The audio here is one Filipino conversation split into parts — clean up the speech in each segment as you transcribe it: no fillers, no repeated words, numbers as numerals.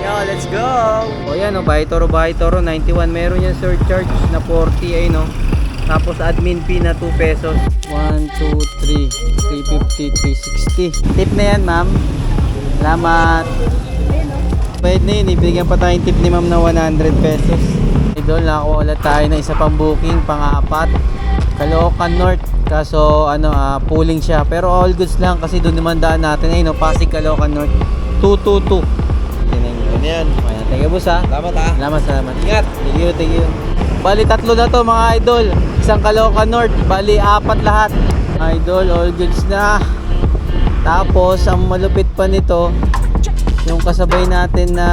Yo, let's go! O yan o, Bahay Toro 91. Meron yan surcharge na 40 ay no. Tapos admin fee na 2 pesos. 1, 2, 3, 350, 360. Tip na yan ma'am. Salamat. Bayad na yun, ibigyan pa tayong tip ni ma'am na 100 pesos. Idol, nakakuha ulit tayo ng isa pang booking, pang-apat. Caloocan North. Kaso pooling siya. Pero all goods lang kasi doon naman daan natin. Ayun o, Pasig Caloocan North 222. Yan. Ayan, thank you boss ha. Salamat ha. Salamat. Ingat. Thank you. Bali tatlo na to mga idol. Isang Caloocan North, bali 4 lahat. Idol, all goods na. Tapos ang malupit pa nito, yung kasabay natin na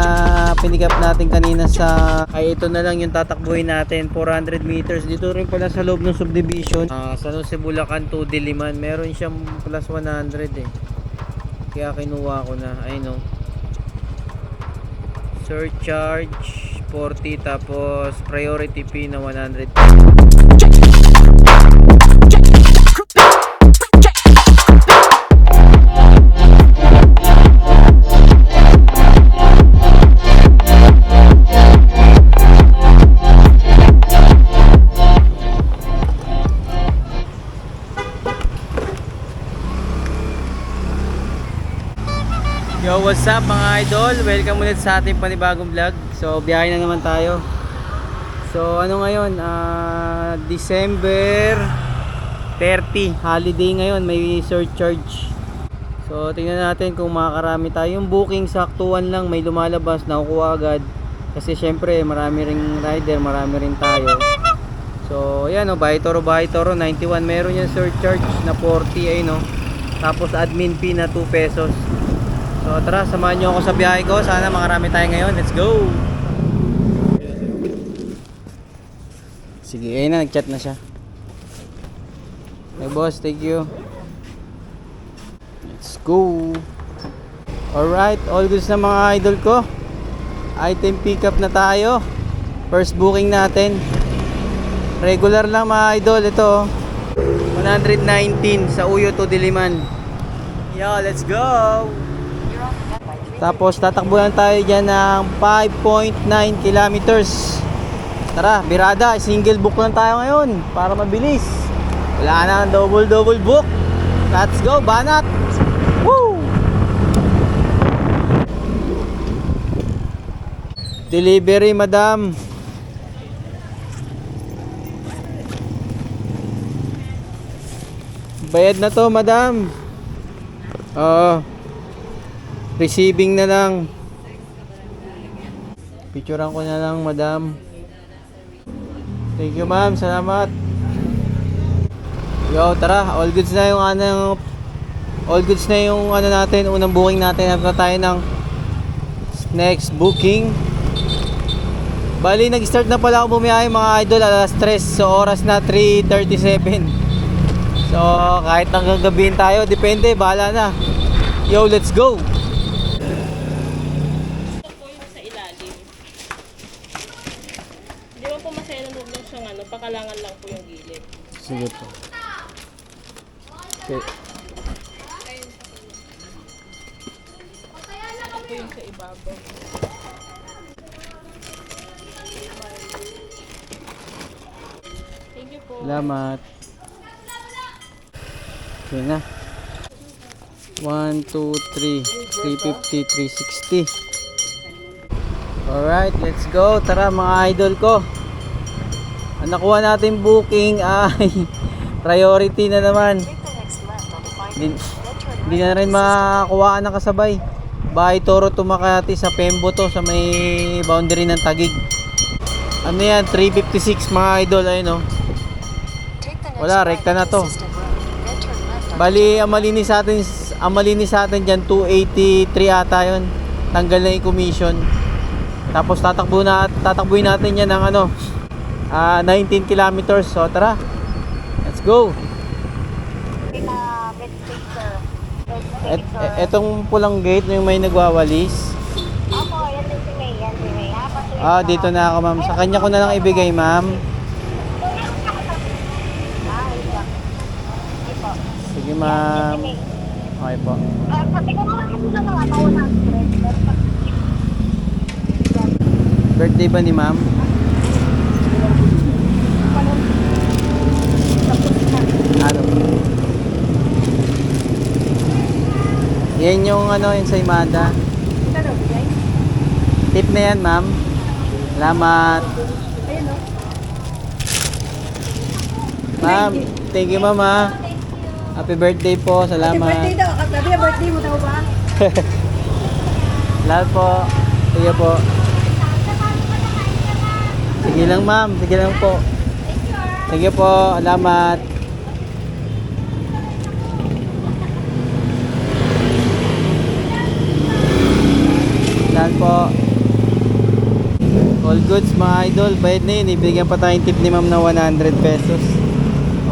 pinikap natin kanina sa ito na lang yung tatakbuhin natin, 400 meters. Dito rin pala sa loob ng subdivision. San Jose, Bulacan to Diliman. Meron siyang plus 100 eh. Kaya kinuha ko na. I know. Surcharge 40 tapos priority fee na 100. Yo, what's up mga idol? Welcome ulit sa ating panibagong vlog. So, biyahe na naman tayo. So, ano ngayon? December 30. Holiday ngayon. May surcharge. So, tingnan natin kung makakarami tayo. Yung booking, saktuan lang. May lumalabas. Nakukuha agad. Kasi syempre, marami ring rider. Marami rin tayo. So, ayan o. Bahay Toro 91. Meron yung surcharge na 40 ay no. Tapos admin fee na 2 pesos. So tara, samahan nyo ako sa biyahe ko. Sana makarami tayo ngayon. Let's go! Sige, ayun na, nag-chat na siya. Hey boss, thank you. Let's go! Alright, all goods na mga idol ko. Item pickup na tayo. First booking natin. Regular lang mga idol. Ito 119 sa Uyo to Diliman. Yo, let's go! Tapos tatakbuhan tayo dyan ng 5.9 kilometers. Tara, birada, single book lang tayo ngayon para mabilis. Wala na double book. Let's go, banat. Woo! Delivery, madam. Bayad na to, madam. Receiving na lang. Picturean ko na lang, madam. Thank you, ma'am. Salamat. Yo, tara. All goods na yung natin. Unang booking natin. Nagpa tayo ng next booking. Bali, nag-start na pala ako bumiyahe mga idol alas 3. So, oras na 3:37. So, kahit hanggang gabihin tayo, depende. Bahala na. Yo, let's go! Pakalangan lang po yung gilid. Sige po. Okay. Ito po yung sa ibabaw. Thank you po. Salamat. Okay na. 1, 2, 3, 350, 360. Alright, let's go. Tara mga idol ko. Ang nakuha natin booking ay priority na naman. Hindi na rin makakuhaan ng kasabay. Bahay Toro to Makati sa Pembo to, sa may boundary ng Taguig. Ano yan, 356 mga idol, ayun o. Wala, rekta na to. Bali, ang malinis sa atin dyan 283 ata yun. Tanggal na yung commission. Tapos tatakbuhin natin yan ng 19 kilometers. So tara, let's go. Etong pulang gate yung may nagwawalis. Opo, yan din si May. Dito na ako ma'am. Sa kanya ko na lang ibigay ma'am. Sige ma'am. Okay po. Pati ko naman yung mga Birthday ba ni ma'am? Ano? Yan yung ano, yung sa Imada. Tip na yan, ma'am. Salamat. Ma'am, thank you, ma'am, ha. Happy birthday po. Salamat. Birthday daw. Sabi niya, birthday mo daw ba? Salamat po. Sige po. Sige lang, ma'am. Sige lang po. Sige po. Salamat. Salamat po. All goods, mga idol. Bayad na yun. Ibigyan pa tayong tip ni ma'am na 100 pesos.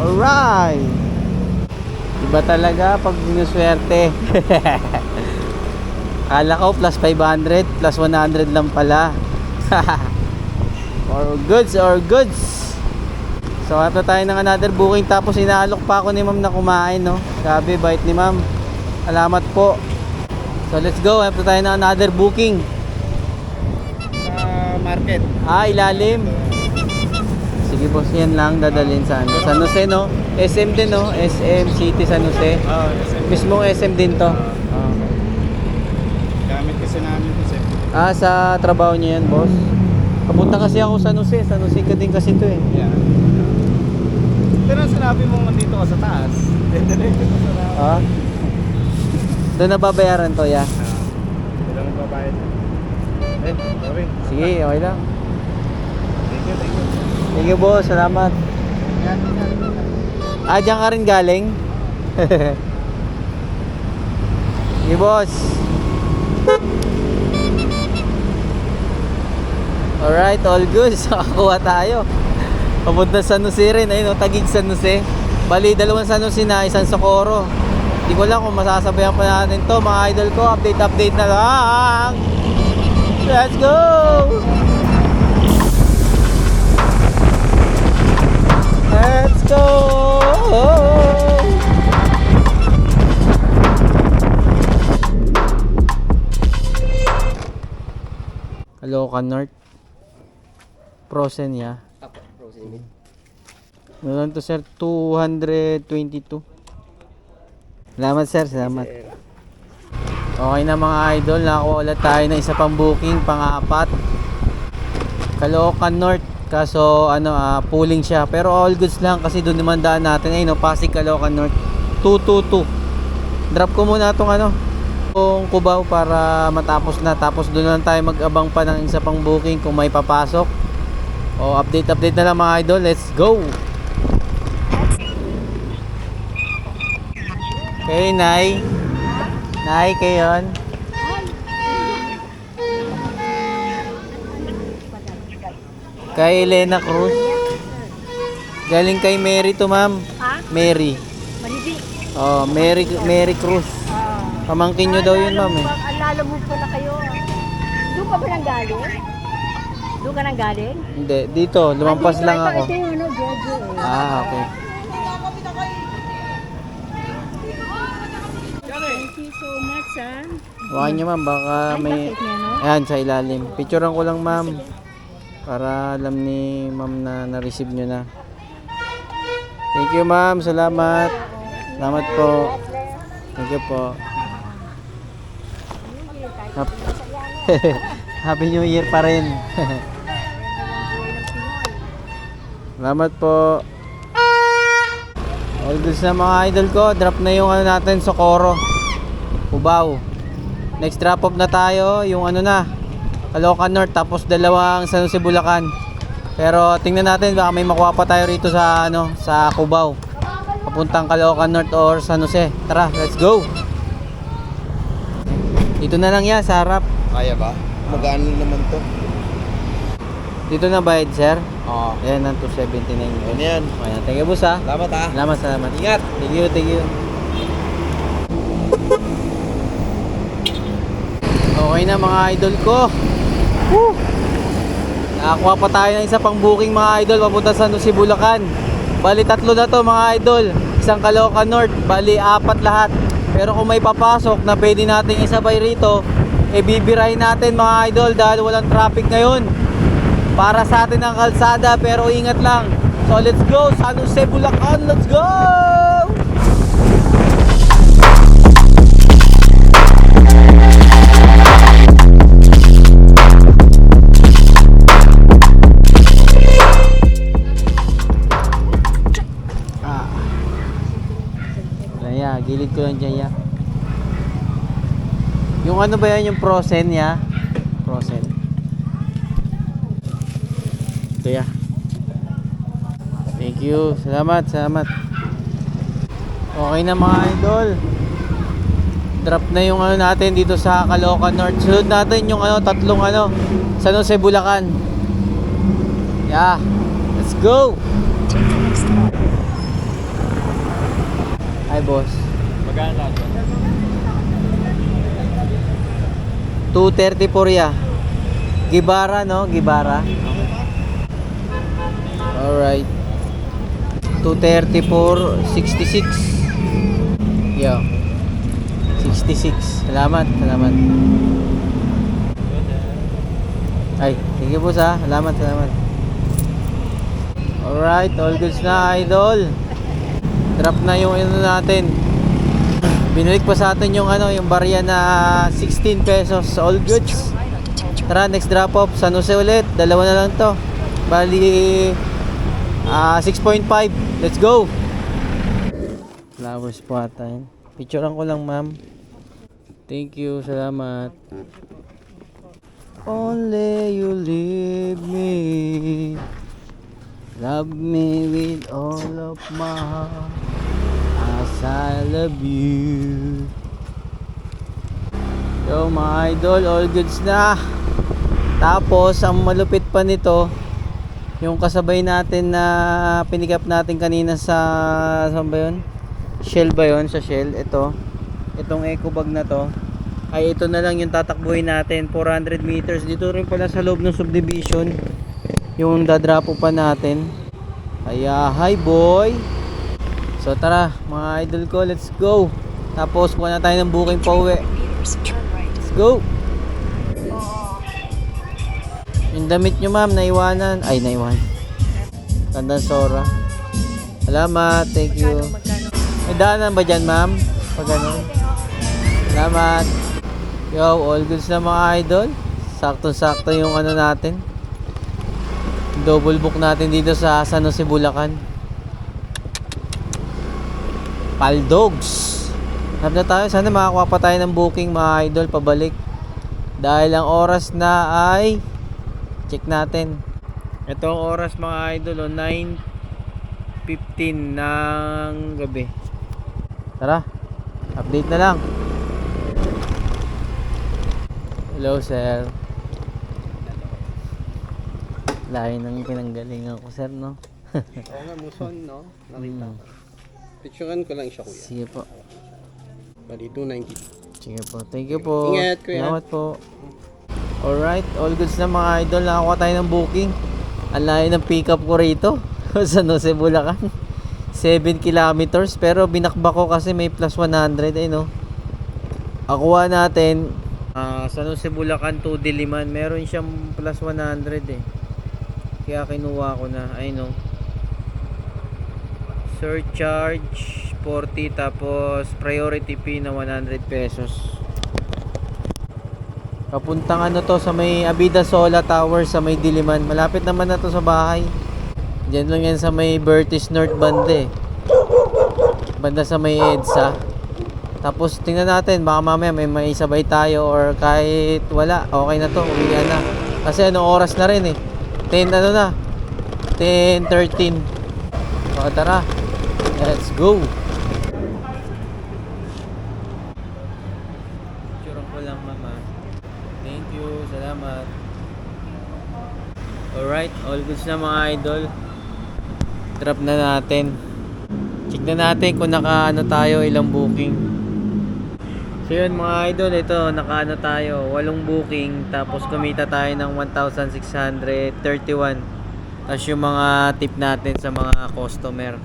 Alright. Iba talaga pag sinuswerte. Kala ko plus 500, plus 100 lang pala. Or goods, or goods. So, hanap na tayo ng another booking. Tapos inaalok pa ako ni ma'am na kumain, no? Sabi, bait ni ma'am. Salamat po. So, let's go. Hanap na tayo ng another booking. Sa market. Ilalim. Sige boss, yan lang dadalhin sa ano. San Jose, no? SM din, no? SM City San Jose. Mismong SM din to. Gamit kasi namin ito, sir. Sa trabaho niya yan, boss. Papunta kasi ako sa San Jose. San Jose ka din kasi to eh. Yeah. Pero sinabi mo dito ka sa taas. Dito ka sa taas. Ha? Doon na babayaran to, ya. Wala nang babayad. Sorry. Sige, okay lang. Thank you, thank you. Thank you, boss. Salamat. Diyan ka rin galing? Sige, boss. Alright, all good. Nakakuha tayo. Papunta sa San Jose rin. Ayun, Taguig San Jose. Bali, dalawang San Jose na, isang Socorro. Hindi ko lang kung masasabayan pa natin to. Mga idol ko, update na lang. Let's go! Let's go! Caloocan North. Frozen ya. Meron to sir, 222. Salamat sir, salamat. Okay na mga idol, nakakuha ulit tayo ng isa pang booking, pang-apat. Caloocan North. Kaso pooling siya, pero all goods lang kasi doon naman daan natin. Ayun, Pasig, Caloocan North 222. Drop ko muna itong itong Cubao para matapos na. Tapos doon lang tayo mag-abang pa ng isa pang booking kung may papasok. O update na lang mga idol. Let's go. Okay, Nay kayon. Kay Elena Cruz. Galing kay Mary to, ma'am. Ha? Mary. Malidi. Oh, Mary Cruz. Pamangkin nyo daw yun, ma'am eh. Alala mo po na kayo. Doon ka ba nang galing? Doon ka nang galing? Hindi, dito. Lumampas Dito, lang ako. Ito yung Jojo. Okay. Thank you so much, ha. Huwakan nyo, ma'am. Baka may... Bakit niya, no? Ayan, sa ilalim. Picturean ko lang, ma'am. Para alam ni ma'am na na-receive nyo na. Thank you, ma'am. Salamat. Salamat po. Thank you po. Happy New Year pa rin. Salamat po. All goods na mga idol ko. Drop na yung natin, Socorro, Cubao. Next drop off na tayo. Yung Caloocan North. Tapos dalawang San Jose, Bulacan. Pero tingnan natin, baka may makuha pa tayo rito sa sa Cubao. Papuntang Caloocan North or San Jose. Tara, let's go. Dito na lang yan, sa harap. Kaya ba? Magaan lang naman to. Dito na bayad, sir? Oo. Ayan, ang 279. Yan yan. Ayan, thank you, boss, ha. Salamat ha. Salamat. Ingat. Thank you. Okay na mga idol ko. Woo! Nakakuha pa tayo ng isa pang booking mga idol. Papunta sa San Jose, Bulacan. Bali, 3 na to mga idol. Isang Caloocan North. Bali, 4 lahat. Pero kung may papasok na pwede nating isabay rito, bibirahin natin mga idol dahil walang traffic ngayon. para sa atin ang kalsada, pero ingat lang. So let's go, San Jose, Bulacan, let's go! Jaya, gilid ko lang Jaya. Yung ano ba yan, yung Prosen ya? Prosen. Ito ya. Thank you. Salamat, salamat. Okay na mga idol. Drop na yung ano natin dito sa Caloocan North. Sunod natin yung ano, tatlong ano, San Jose, Bulacan. Yeah. Let's go. Hi boss. Magkano lang? 234 ya. Gibara no, Gibara. Alright. 234, 66. Yo. 66. Salamat, salamat. Ay, thank you boss ha. Salamat, salamat. Alright, all goods na idol. Drop na yung ano natin. Binalik pa sa atin yung ano, yung barya na 16 pesos. All goods. Tara, next drop off San Jose ulit. Dalawa na lang to. Bali 6.5. Let's go. Flowers po ata yun. Picturean ko lang ma'am. Thank you, salamat. Only you leave me. Love me with all of my heart, as I love you. So mga idol, all goods na. Tapos ang malupit pa nito, yung kasabay natin na pinikap natin kanina sa, saan ba yun? Shell ba yun? Sa Shell, itong eco bag na to, ay ito na lang yung tatakbuhin natin. 400 meters dito rin pala sa loob ng subdivision yung dadrapo pa natin. Kaya hi boy. So tara mga idol ko, let's go. Tapos kuha na tayo ng booking pa uwi. Let's go. Yung damit nyo ma'am, naiwanan. Ay, naiwan. Tandang Sora. Salamat, thank you. May daanan ba dyan ma'am? Pag ano? Salamat. Yo, all goods na mga idol. Sakto-sakto yung ano natin. Double book natin dito sa San Jose, Bulacan. Paldogs. Hanap na tayo. Sana makakuha pa tayo ng booking mga idol pabalik. Dahil ang oras na ay, check natin. Ito ang oras mga idol, 9:15 ng gabi. Tara, update na lang. Hello sir. Layo ng pinanggalingan ko sir no. Oo nga, muson no? Nakita ko. Picturean ko lang siya kuya. Sige po. Bali 290. Sige po. Thank you po. Ingat kuya. Salamat po. Alright, all goods na mga idol. Nakakuha tayo ng booking. Ang layo ng pick up ko rito. San Jose, Bulacan. 7 kilometers. Pero binakbak ko kasi may plus 100. Ay no. Akuha natin. San Jose, Bulacan to Diliman. Meron siyang plus 100 eh. Kaya kinuha ko na. Ay no. Surcharge 40 tapos priority fee na 100 pesos. Papuntang ano to sa may Abida Sola Tower sa may Diliman. Malapit naman na to sa bahay. Diyan lang yan sa may Bertis North banda eh. Banda sa may EDSA. Tapos tingnan natin baka mamaya may sabay tayo or kahit wala. Okay na to. Uwian na. Kasi anong oras na rin eh. 10 ano na. 10:13. So tara. Let's go. Picture ko lang mama. Thank you, salamat. Alright, all goods na mga idol. Drop na natin. Check na natin kung naka-ano tayo, ilang booking. So yun mga idol, ito naka-ano tayo, 8 booking. Tapos kumita tayo ng 1,631. Tapos yung mga tip natin sa mga customer.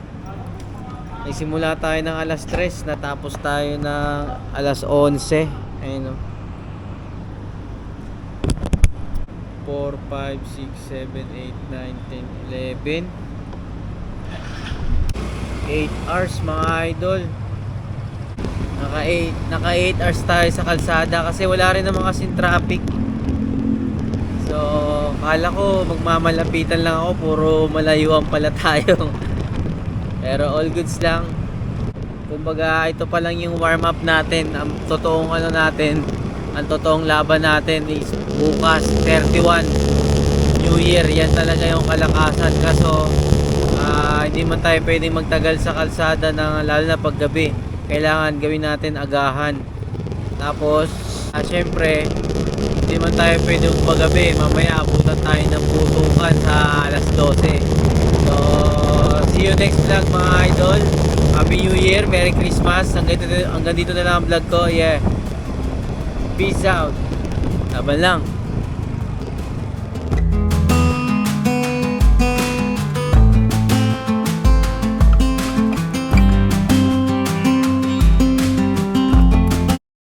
Nagsimula tayo ng alas 3, natapos tayo ng alas 11. Ayun o. 4, 5, 6, 7, 8, 9, 10, 11. 8 hours mga idol. Naka 8 hours tayo sa kalsada kasi wala rin naman kasing traffic. So, kala ko magmamalapitan lang ako, puro malayuan pala tayo. Pero all goods lang. Kumbaga, ito pa lang yung warm up natin. Ang totoong ano natin, ang totoong laban natin is bukas 31 New Year. Yan talaga yung kalakasan. Kaso hindi man tayo pwedeng magtagal sa kalsada na, lalo na paggabi. Kailangan gawin natin agahan. Tapos syempre hindi man tayo pwedeng paggabi. Mamaya abutan tayo ng putukan sa alas 12. So see you next vlog mga idol. Happy New Year, Merry Christmas. Hanggang dito na lang ang vlog ko. Yeah, peace out. Laban lang.